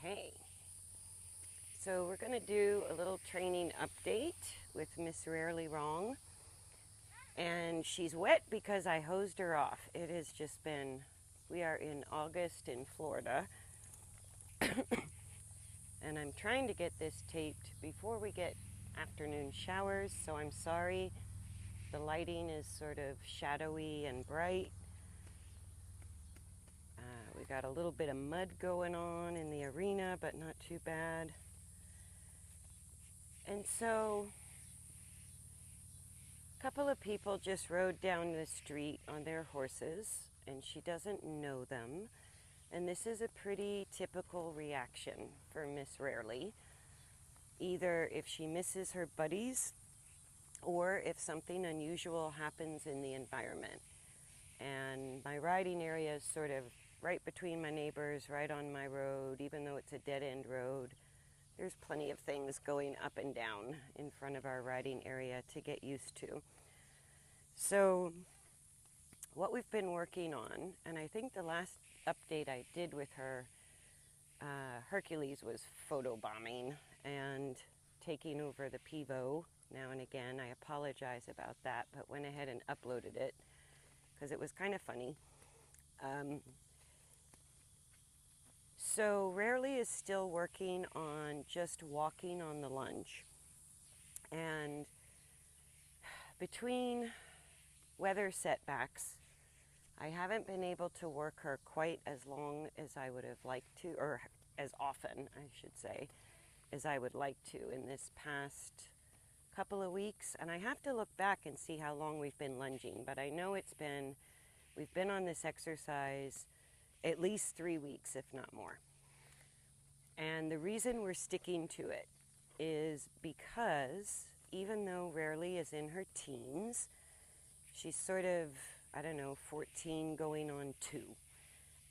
Okay, so we're going to do a little training update with Miss Rarely Wrong. And she's wet because I hosed her off. It has just been, we are in August in Florida. And I'm trying to get this taped before we get afternoon showers, so I'm sorry. The lighting is sort of shadowy and bright. We got a little bit of mud going on in the arena, but not too bad. And so a couple of people just rode down the street on their horses, and she doesn't know them. And this is a pretty typical reaction for Miss Rarely. Either if she misses her buddies or if something unusual happens in the environment. And my riding area is sort of right between my neighbors, right on my road. Even though it's a dead-end road, there's plenty of things going up and down in front of our riding area to get used to. So what we've been working on, and I think the last update I did with her, Hercules was photobombing and taking over the Pivo now and again. I apologize about that, but went ahead and uploaded it because it was kind of funny. So Rarely is still working on just walking on the lunge. And between weather setbacks, I haven't been able to work her quite as long as I would have liked to, or as often, I should say, as I would like to in this past couple of weeks. And I have to look back and see how long we've been lunging, but I know we've been on this exercise at least 3 weeks, if not more. And the reason we're sticking to it is because even though Rarely is in her teens, she's sort of, 14 going on 2,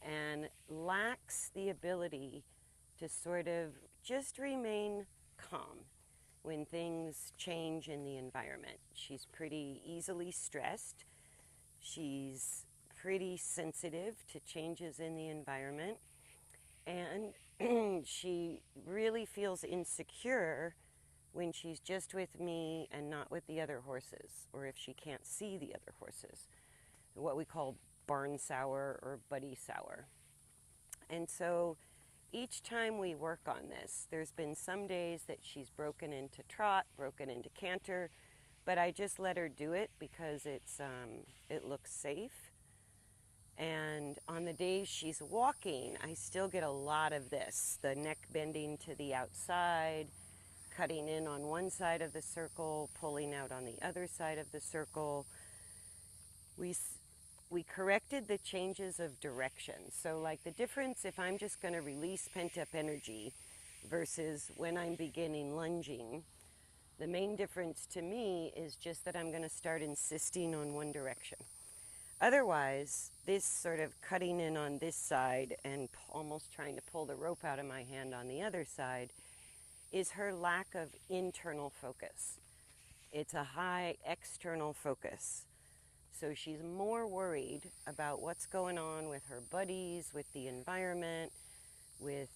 and lacks the ability to sort of just remain calm when things change in the environment. She's pretty easily stressed. She's pretty sensitive to changes in the environment, and she really feels insecure when she's just with me and not with the other horses, or if she can't see the other horses, what we call barn sour or buddy sour. And so each time we work on this, there's been some days that she's broken into trot, broken into canter, but I just let her do it because it looks safe. And on the days she's walking, I still get a lot of this, the neck bending to the outside, cutting in on one side of the circle, pulling out on the other side of the circle. We corrected the changes of direction. So like the difference if I'm just going to release pent-up energy versus when I'm beginning lunging, the main difference to me is just that I'm going to start insisting on one direction. Otherwise, this sort of cutting in on this side and almost trying to pull the rope out of my hand on the other side is her lack of internal focus. It's a high external focus. So she's more worried about what's going on with her buddies, with the environment, with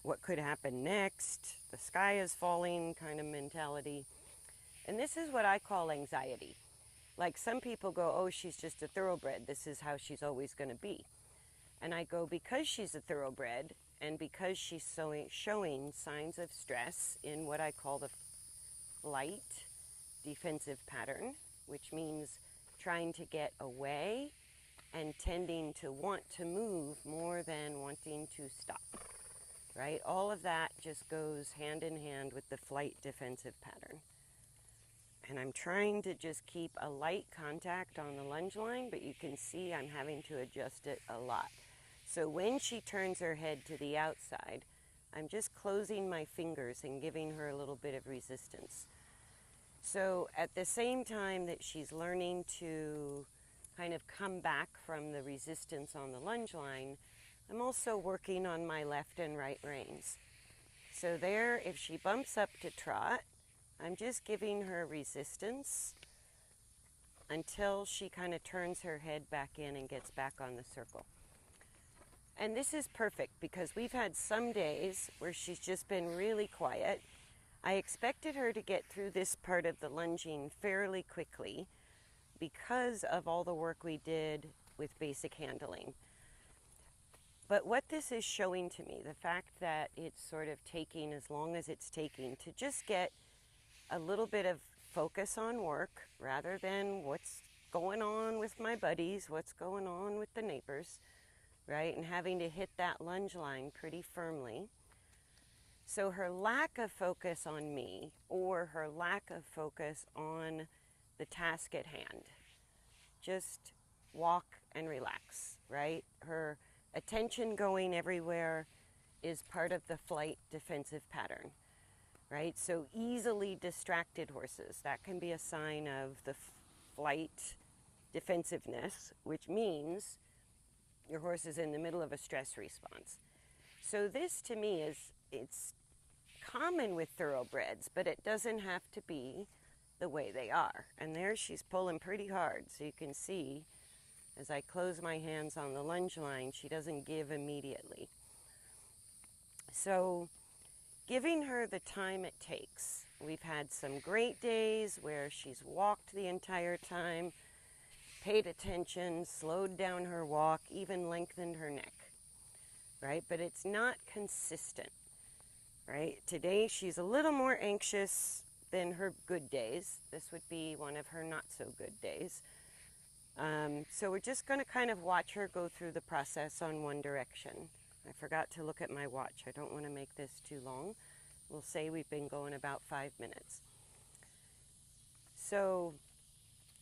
what could happen next, the sky is falling kind of mentality. And this is what I call anxiety. Like some people go, oh, she's just a thoroughbred. This is how she's always going to be. And I go, because she's a thoroughbred and because she's showing signs of stress in what I call the flight defensive pattern, which means trying to get away and tending to want to move more than wanting to stop, right? All of that just goes hand in hand with the flight defensive pattern. And I'm trying to just keep a light contact on the lunge line, but you can see I'm having to adjust it a lot. So when she turns her head to the outside, I'm just closing my fingers and giving her a little bit of resistance. So at the same time that she's learning to kind of come back from the resistance on the lunge line, I'm also working on my left and right reins. So there, if she bumps up to trot, I'm just giving her resistance until she kind of turns her head back in and gets back on the circle. And this is perfect because we've had some days where she's just been really quiet. I expected her to get through this part of the lunging fairly quickly because of all the work we did with basic handling. But what this is showing to me, the fact that it's sort of taking as long as it's taking to just get a little bit of focus on work rather than what's going on with my buddies, what's going on with the neighbors, right? And having to hit that lunge line pretty firmly. So her lack of focus on me or her lack of focus on the task at hand, just walk and relax, right? Her attention going everywhere is part of the flight defensive pattern, right? So easily distracted horses, that can be a sign of the flight defensiveness, which means your horse is in the middle of a stress response. So this to me it's common with thoroughbreds, but it doesn't have to be the way they are. And there she's pulling pretty hard, so you can see as I close my hands on the lunge line, she doesn't give immediately. So giving her the time it takes. We've had some great days where she's walked the entire time, paid attention, slowed down her walk, even lengthened her neck, right? But it's not consistent, right? Today she's a little more anxious than her good days. This would be one of her not so good days. So we're just going to kind of watch her go through the process on one direction. I forgot to look at my watch. I don't want to make this too long. We'll say we've been going about 5 minutes. So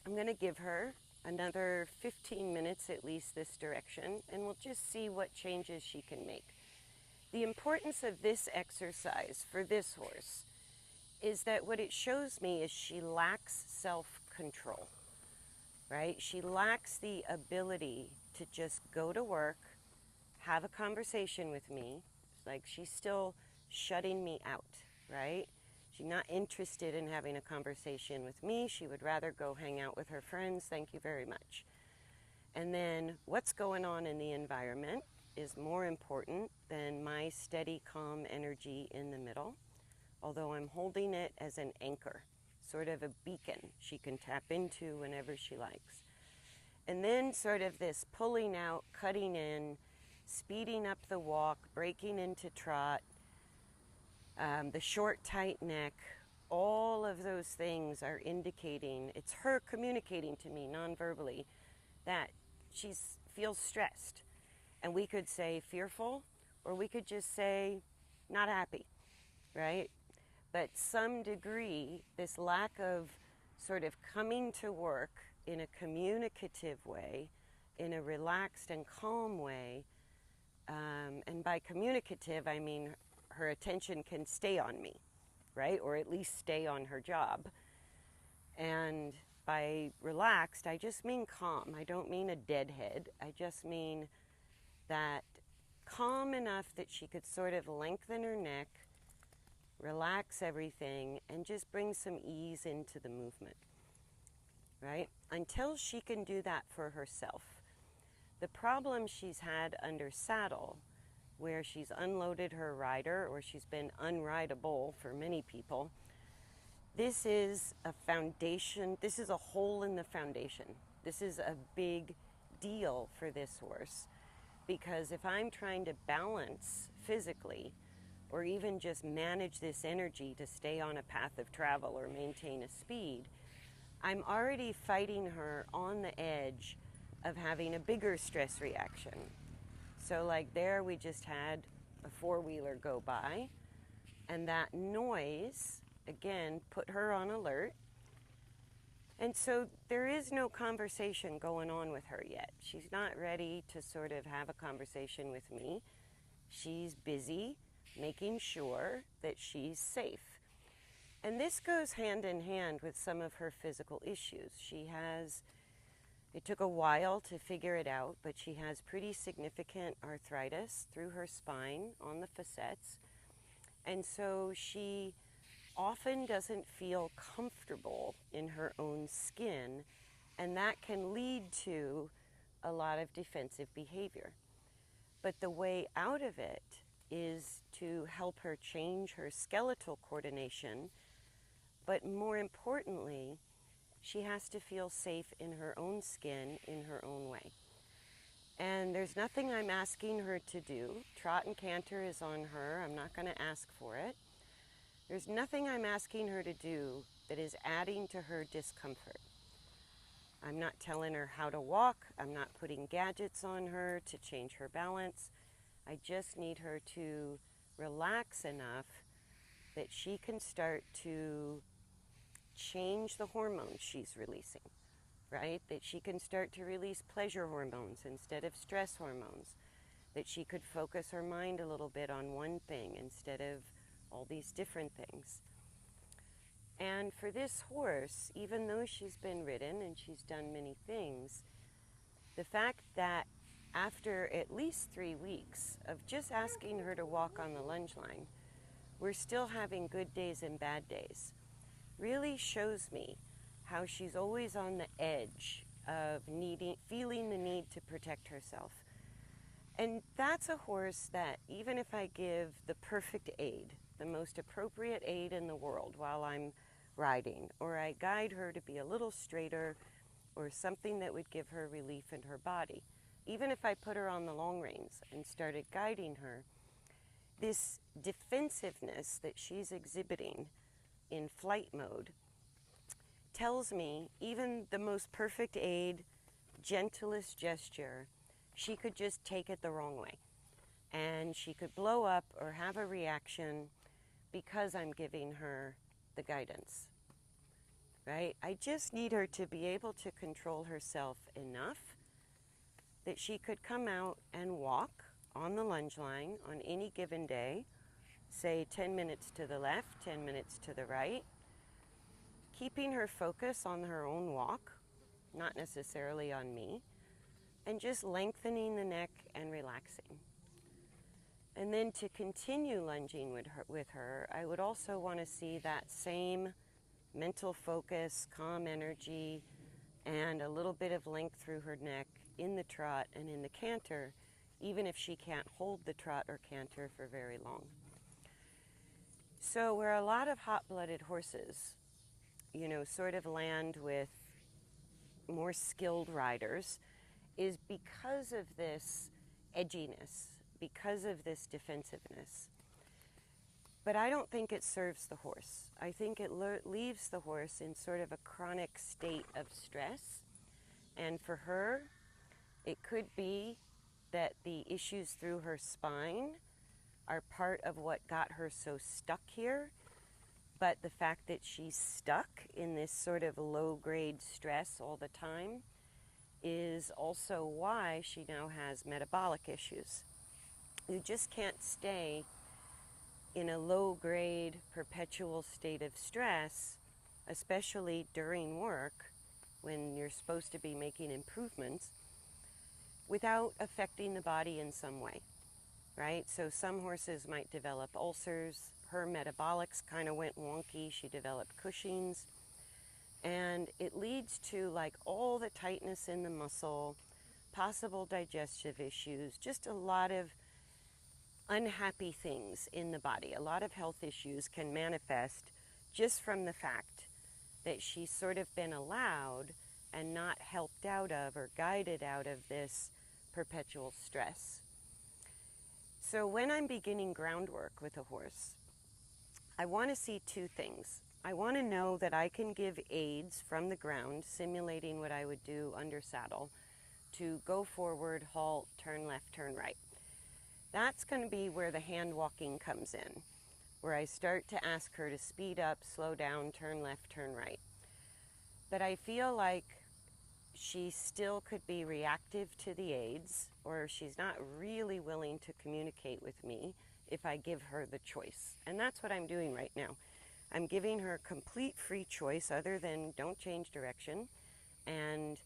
I'm going to give her another 15 minutes at least this direction, and we'll just see what changes she can make. The importance of this exercise for this horse is that what it shows me is she lacks self-control, right? She lacks the ability to just go to work, have a conversation with me, like she's still shutting me out, right? She's not interested in having a conversation with me. She would rather go hang out with her friends. Thank you very much. And then what's going on in the environment is more important than my steady, calm energy in the middle, although I'm holding it as an anchor, sort of a beacon she can tap into whenever she likes. And then sort of this pulling out, cutting in, speeding up the walk, breaking into trot, the short, tight neck, all of those things are indicating, it's her communicating to me non-verbally that she feels stressed. And we could say fearful, or we could just say not happy, right? But some degree, this lack of sort of coming to work in a communicative way, in a relaxed and calm way, and by communicative, I mean her attention can stay on me, right? Or at least stay on her job. And by relaxed, I just mean calm. I don't mean a deadhead. I just mean that calm enough that she could sort of lengthen her neck, relax everything, and just bring some ease into the movement, right? Until she can do that for herself. The problem she's had under saddle, where she's unloaded her rider or she's been unrideable for many people, this is a foundation, this is a hole in the foundation. This is a big deal for this horse, because if I'm trying to balance physically or even just manage this energy to stay on a path of travel or maintain a speed, I'm already fighting her on the edge of having a bigger stress reaction. So like there we just had a four-wheeler go by, and that noise, again, put her on alert. And so there is no conversation going on with her yet. She's not ready to sort of have a conversation with me. She's busy making sure that she's safe. And this goes hand in hand with some of her physical issues. It took a while to figure it out, but she has pretty significant arthritis through her spine on the facets. And so she often doesn't feel comfortable in her own skin, and that can lead to a lot of defensive behavior. But the way out of it is to help her change her skeletal coordination, but more importantly, she has to feel safe in her own skin, in her own way. And there's nothing I'm asking her to do. Trot and canter is on her. I'm not going to ask for it. There's nothing I'm asking her to do that is adding to her discomfort. I'm not telling her how to walk. I'm not putting gadgets on her to change her balance. I just need her to relax enough that she can start to change the hormones she's releasing, right? That she can start to release pleasure hormones instead of stress hormones. That she could focus her mind a little bit on one thing instead of all these different things. And for this horse, even though she's been ridden and she's done many things, the fact that after at least 3 weeks of just asking her to walk on the lunge line, we're still having good days and bad days, really shows me how she's always on the edge of feeling the need to protect herself. And that's a horse that even if I give the perfect aid, the most appropriate aid in the world while I'm riding, or I guide her to be a little straighter, or something that would give her relief in her body, even if I put her on the long reins and started guiding her, this defensiveness that she's exhibiting in flight mode tells me even the most perfect aid, gentlest gesture, she could just take it the wrong way. And she could blow up or have a reaction because I'm giving her the guidance, right? I just need her to be able to control herself enough that she could come out and walk on the lunge line on any given day, say 10 minutes to the left, 10 minutes to the right, keeping her focus on her own walk, not necessarily on me, and just lengthening the neck and relaxing. And then to continue lunging with her, I would also want to see that same mental focus, calm energy, and a little bit of length through her neck in the trot and in the canter, even if she can't hold the trot or canter for very long. So where a lot of hot-blooded horses, sort of land with more skilled riders, is because of this edginess, because of this defensiveness. But I don't think it serves the horse. I think it leaves the horse in sort of a chronic state of stress. And for her, it could be that the issues through her spine are part of what got her so stuck here. But the fact that she's stuck in this sort of low-grade stress all the time is also why she now has metabolic issues. You just can't stay in a low-grade, perpetual state of stress, especially during work when you're supposed to be making improvements, without affecting the body in some way, right? So some horses might develop ulcers. Her metabolics kind of went wonky. She developed Cushing's. And it leads to like all the tightness in the muscle, possible digestive issues, just a lot of unhappy things in the body. A lot of health issues can manifest just from the fact that she's sort of been allowed and not helped out of or guided out of this perpetual stress. So when I'm beginning groundwork with a horse, I want to see two things. I want to know that I can give aids from the ground, simulating what I would do under saddle, to go forward, halt, turn left, turn right. That's going to be where the hand walking comes in, where I start to ask her to speed up, slow down, turn left, turn right. But I feel like she still could be reactive to the aids, or she's not really willing to communicate with me if I give her the choice. And that's what I'm doing right now. I'm giving her complete free choice other than don't change direction. And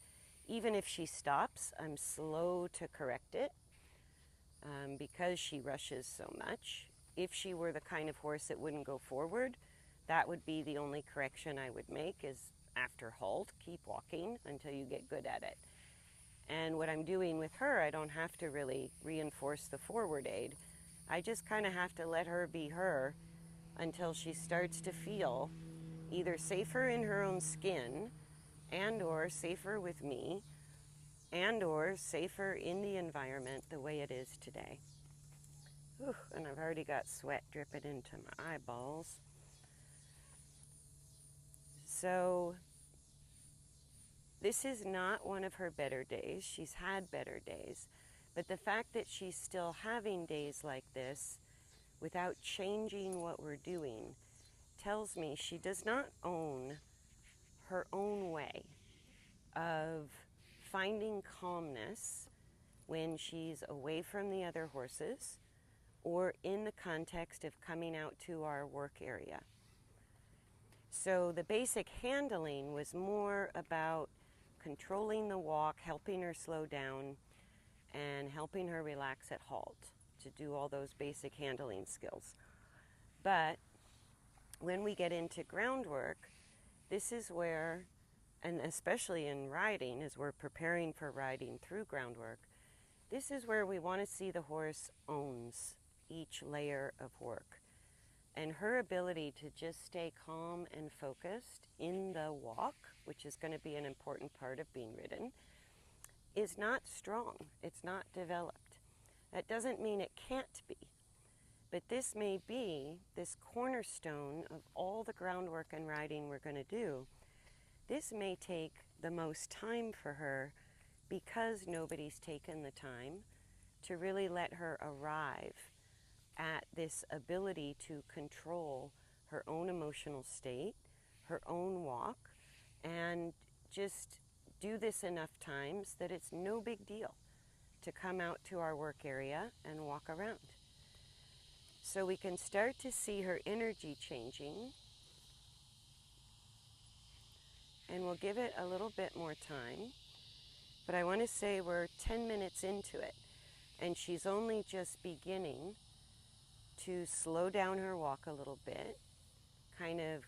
even if she stops, I'm slow to correct it because she rushes so much. If she were the kind of horse that wouldn't go forward, that would be the only correction I would make, is after halt, keep walking until you get good at it. And what I'm doing with her, I don't have to really reinforce the forward aid. I just kind of have to let her be her until she starts to feel either safer in her own skin and or safer with me and or safer in the environment the way it is today. Whew, and I've already got sweat dripping into my eyeballs. So this is not one of her better days. She's had better days. But the fact that she's still having days like this without changing what we're doing tells me she does not own her own way of finding calmness when she's away from the other horses or in the context of coming out to our work area. So the basic handling was more about controlling the walk, helping her slow down, and helping her relax at halt to do all those basic handling skills. But when we get into groundwork, this is where, and especially in riding, as we're preparing for riding through groundwork, this is where we want to see the horse owns each layer of work. And her ability to just stay calm and focused in the walk, which is going to be an important part of being ridden, is not strong. It's not developed. That doesn't mean it can't be. But this may be this cornerstone of all the groundwork and riding we're going to do. This may take the most time for her because nobody's taken the time to really let her arrive at this ability to control her own emotional state, her own walk, and just do this enough times that it's no big deal to come out to our work area and walk around. So we can start to see her energy changing, and we'll give it a little bit more time. But I want to say we're 10 minutes into it, and she's only just beginning to slow down her walk a little bit, kind of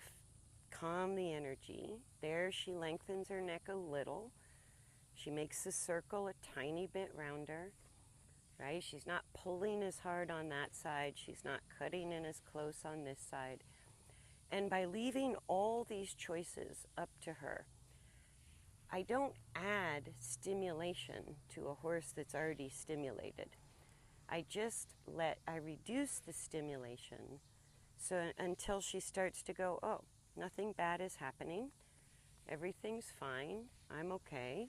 calm the energy. There she lengthens her neck a little. She makes the circle a tiny bit rounder, right? She's not pulling as hard on that side. She's not cutting in as close on this side. And by leaving all these choices up to her, I don't add stimulation to a horse that's already stimulated. I reduce the stimulation so until she starts to go, oh, nothing bad is happening. Everything's fine. I'm okay.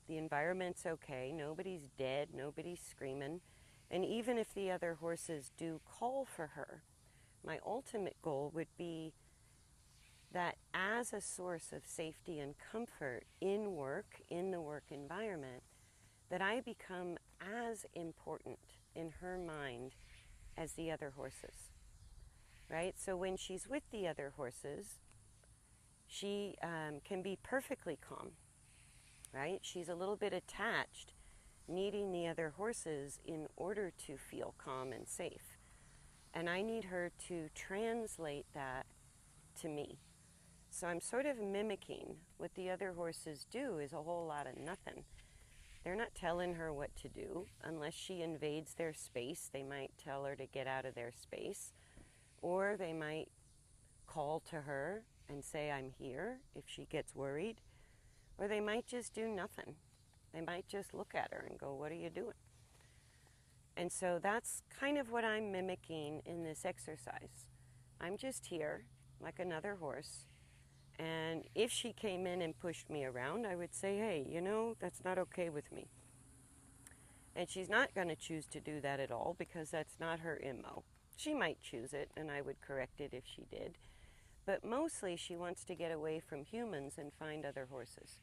The environment's okay. Nobody's dead. Nobody's screaming. And even if the other horses do call for her, my ultimate goal would be that as a source of safety and comfort in work, in the work environment, that I become as important in her mind as the other horses, right? So when she's with the other horses, she can be perfectly calm, right? She's a little bit attached, needing the other horses in order to feel calm and safe. And I need her to translate that to me. So I'm sort of mimicking what the other horses do is a whole lot of nothing. They're not telling her what to do. Unless she invades their space, they might tell her to get out of their space. Or they might call to her and say, I'm here, if she gets worried. Or they might just do nothing. They might just look at her and go, what are you doing? And so that's kind of what I'm mimicking in this exercise. I'm just here, like another horse. And if she came in and pushed me around, I would say, hey, that's not okay with me. And she's not going to choose to do that at all because that's not her MO. She might choose it, and I would correct it if she did. But mostly she wants to get away from humans and find other horses.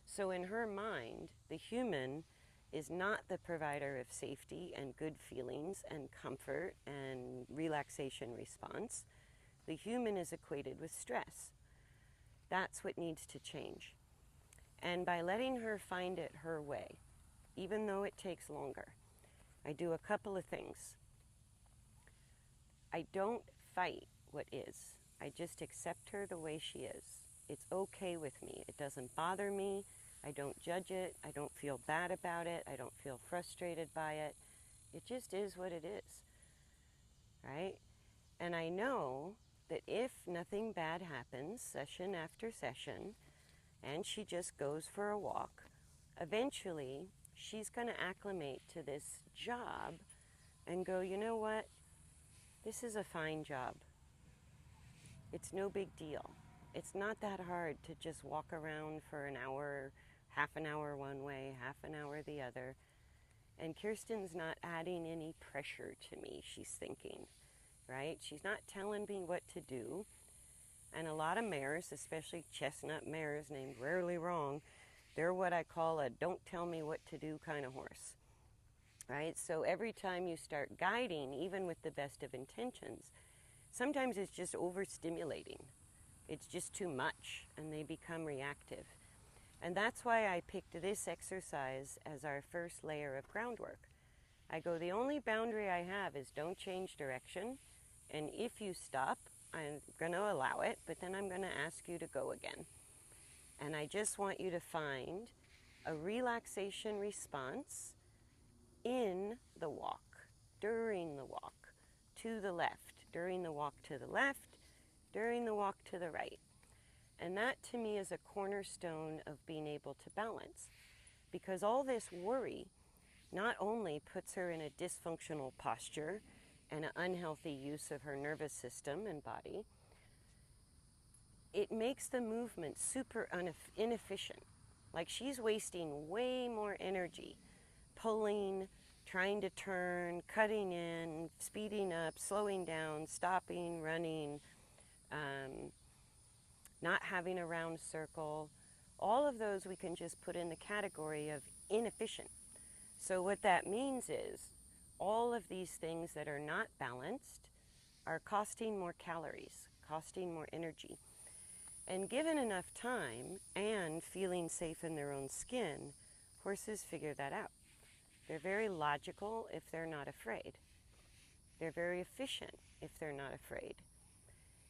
So in her mind, the human is not the provider of safety and good feelings and comfort and relaxation response. The human is equated with stress. That's what needs to change. And by letting her find it her way, even though it takes longer, I do a couple of things. I don't fight what is. I just accept her the way she is. It's okay with me. It doesn't bother me. I don't judge it. I don't feel bad about it. I don't feel frustrated by it. It just is what it is, right? And I know that if nothing bad happens session after session, and she just goes for a walk, eventually she's going to acclimate to this job and go, you know what? This is a fine job. It's no big deal. It's not that hard to just walk around for an hour, half an hour one way, half an hour the other. And Kirsten's not adding any pressure to me, she's thinking, right? She's not telling me what to do. And a lot of mares, especially chestnut mares named Rarely Wrong, they're what I call a don't tell me what to do kind of horse, right? So every time you start guiding, even with the best of intentions, sometimes it's just overstimulating. It's just too much, and they become reactive. And that's why I picked this exercise as our first layer of groundwork. I go, the only boundary I have is don't change direction, and if you stop, I'm going to allow it, but then I'm going to ask you to go again. And I just want you to find a relaxation response in the walk, during the walk, to the left, during the walk to the left, during the walk to the right. And that to me is a cornerstone of being able to balance, because all this worry not only puts her in a dysfunctional posture and an unhealthy use of her nervous system and body, it makes the movement super inefficient. Like she's wasting way more energy pulling, trying to turn, cutting in, speeding up, slowing down, stopping, running, not having a round circle. All of those we can just put in the category of inefficient. So what that means is all of these things that are not balanced are costing more calories, costing more energy. And given enough time and feeling safe in their own skin, horses figure that out. They're very logical if they're not afraid. They're very efficient if they're not afraid.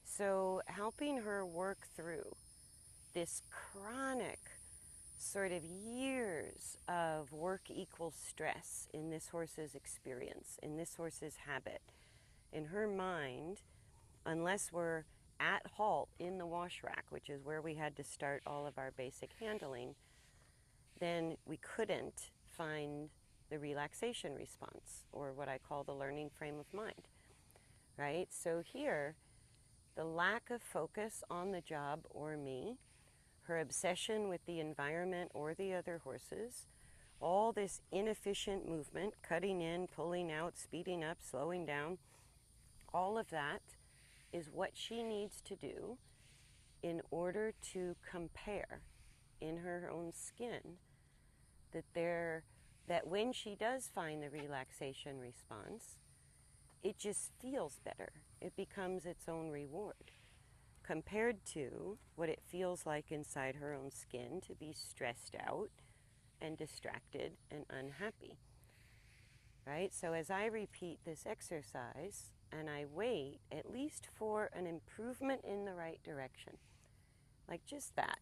So helping her work through this chronic sort of years of work equals stress in this horse's experience, in this horse's habit, in her mind, unless we're at halt in the wash rack, which is where we had to start all of our basic handling, then we couldn't find the relaxation response, or what I call the learning frame of mind, right? So here, the lack of focus on the job or me, her obsession with the environment or the other horses, all this inefficient movement, cutting in, pulling out, speeding up, slowing down, all of that is what she needs to do in order to compare in her own skin that when she does find the relaxation response, it just feels better. It becomes its own reward compared to what it feels like inside her own skin to be stressed out and distracted and unhappy, right? So as I repeat this exercise and I wait at least for an improvement in the right direction, like just that,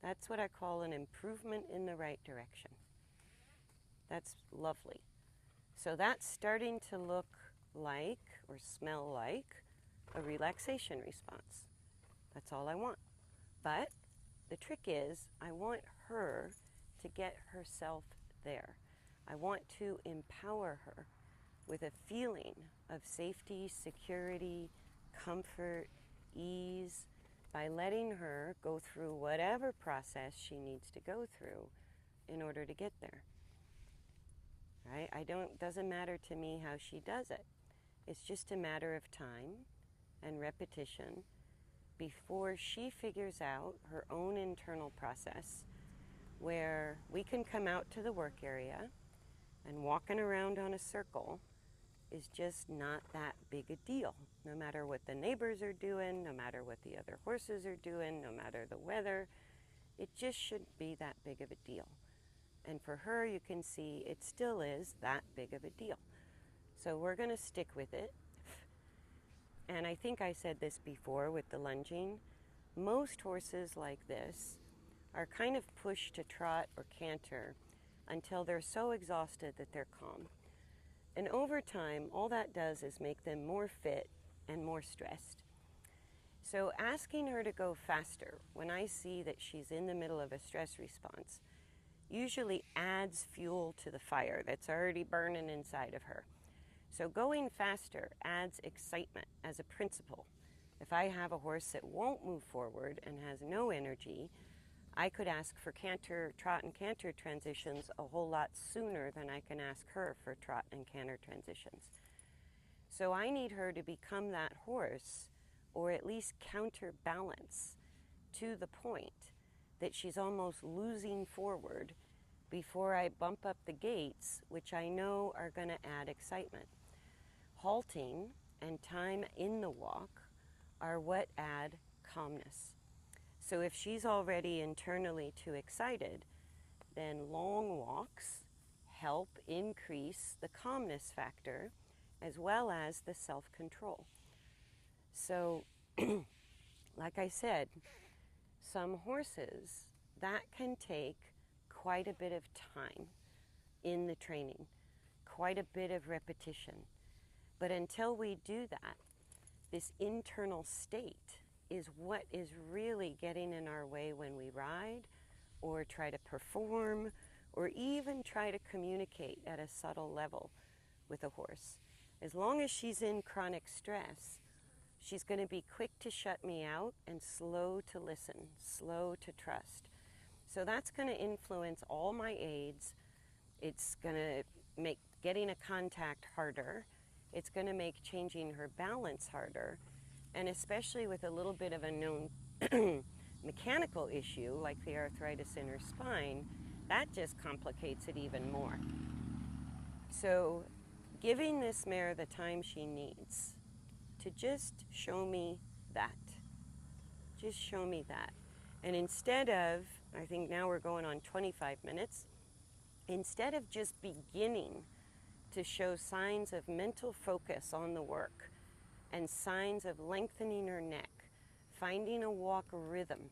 that's what I call an improvement in the right direction. That's lovely. So that's starting to look like or smell like a relaxation response. That's all I want. But the trick is I want her to get herself there. I want to empower her with a feeling of safety, security, comfort, ease, by letting her go through whatever process she needs to go through in order to get there. Right? Doesn't matter to me how she does it. It's just a matter of time and repetition before she figures out her own internal process where we can come out to the work area and walking around on a circle is just not that big a deal. No matter what the neighbors are doing, no matter what the other horses are doing, no matter the weather, it just shouldn't be that big of a deal. And for her, you can see it still is that big of a deal. So we're going to stick with it. And I think I said this before with the lunging. Most horses like this are kind of pushed to trot or canter until they're so exhausted that they're calm. And over time, all that does is make them more fit and more stressed. So asking her to go faster when I see that she's in the middle of a stress response usually adds fuel to the fire that's already burning inside of her. So going faster adds excitement as a principle. If I have a horse that won't move forward and has no energy, I could ask for canter, trot and canter transitions a whole lot sooner than I can ask her for trot and canter transitions. So I need her to become that horse, or at least counterbalance to the point that she's almost losing forward before I bump up the gaits, which I know are going to add excitement. Halting and time in the walk are what add calmness. So if she's already internally too excited, then long walks help increase the calmness factor as well as the self-control. So, like I said, some horses, that can take quite a bit of time in the training, quite a bit of repetition. But until we do that, this internal state is what is really getting in our way when we ride or try to perform or even try to communicate at a subtle level with a horse. As long as she's in chronic stress, she's going to be quick to shut me out and slow to listen, slow to trust. So that's going to influence all my aids. It's going to make getting a contact harder. It's going to make changing her balance harder. And especially with a little bit of a known mechanical issue like the arthritis in her spine, that just complicates it even more. So giving this mare the time she needs to just show me that. Just show me that. And instead of, I think now we're going on 25 minutes, instead of just beginning to show signs of mental focus on the work and signs of lengthening her neck, finding a walk rhythm,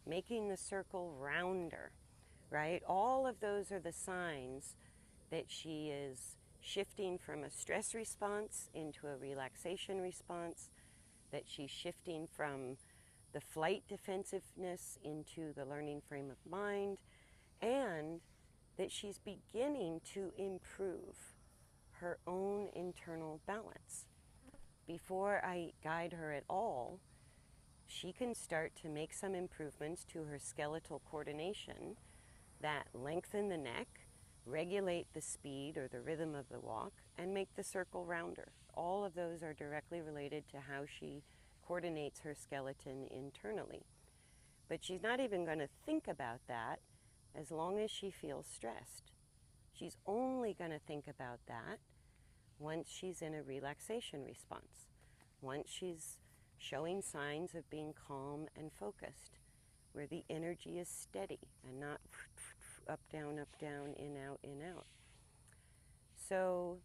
making the circle rounder, right? All of those are the signs that she is shifting from a stress response into a relaxation response, that she's shifting from the flight defensiveness into the learning frame of mind, and that she's beginning to improve her own internal balance. Before I guide her at all, she can start to make some improvements to her skeletal coordination that lengthen the neck, regulate the speed or the rhythm of the walk, and make the circle rounder. All of those are directly related to how she coordinates her skeleton internally. But she's not even going to think about that as long as she feels stressed. She's only going to think about that once she's in a relaxation response, once she's showing signs of being calm and focused, where the energy is steady and not up, down, in, out. So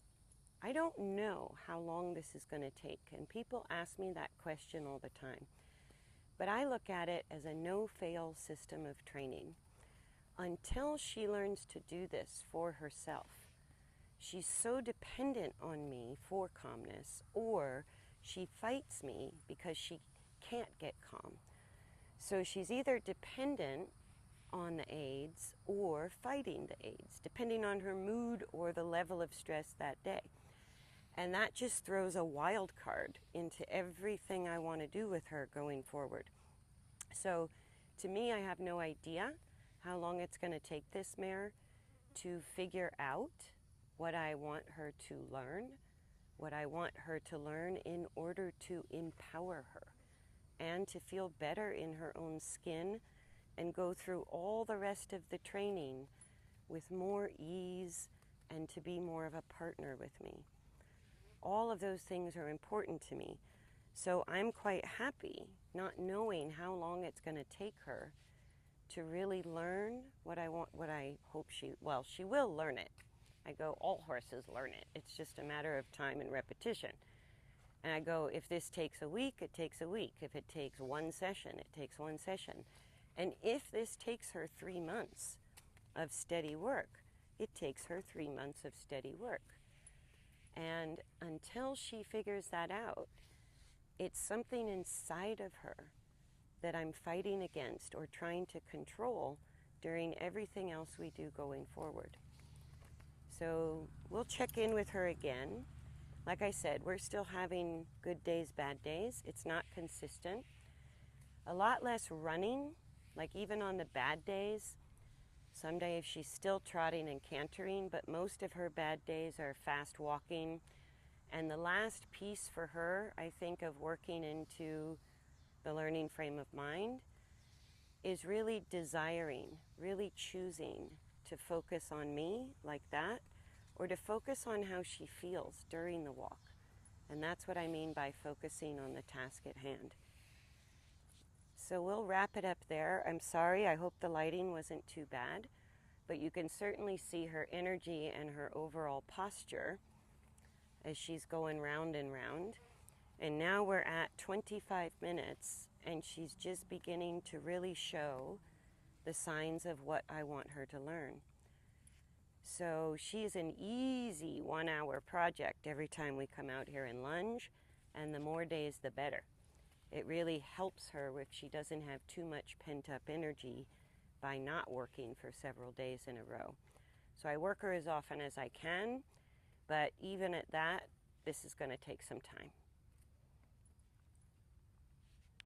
I don't know how long this is going to take, and people ask me that question all the time. But I look at it as a no-fail system of training. Until she learns to do this for herself, she's so dependent on me for calmness, or she fights me because she can't get calm. So she's either dependent on the aids or fighting the aids, depending on her mood or the level of stress that day. And that just throws a wild card into everything I want to do with her going forward. So to me, I have no idea how long it's going to take this mare to figure out what I want her to learn, what I want her to learn in order to empower her and to feel better in her own skin and go through all the rest of the training with more ease and to be more of a partner with me. All of those things are important to me. So I'm quite happy not knowing how long it's going to take her to really learn what I want, what I hope she will learn it. I go, all horses learn it. It's just a matter of time and repetition. And I go, if this takes a week, it takes a week. If it takes one session, it takes one session. And if this takes her 3 months of steady work, it takes her 3 months of steady work. And until she figures that out, it's something inside of her that I'm fighting against or trying to control during everything else we do going forward. So we'll check in with her again. Like I said, we're still having good days, bad days. It's not consistent. A lot less running, like even on the bad days. Some days she's still trotting and cantering, but most of her bad days are fast walking. And the last piece for her, I think, of working into the learning frame of mind is really desiring, really choosing to focus on me like that, or to focus on how she feels during the walk. And that's what I mean by focusing on the task at hand. So we'll wrap it up there. I'm sorry, I hope the lighting wasn't too bad, but you can certainly see her energy and her overall posture as she's going round and round. And now we're at 25 minutes, and she's just beginning to really show the signs of what I want her to learn. So she's an easy 1 hour project every time we come out here and lunge, and the more days the better. It really helps her if she doesn't have too much pent-up energy by not working for several days in a row. So I work her as often as I can, but even at that, this is going to take some time.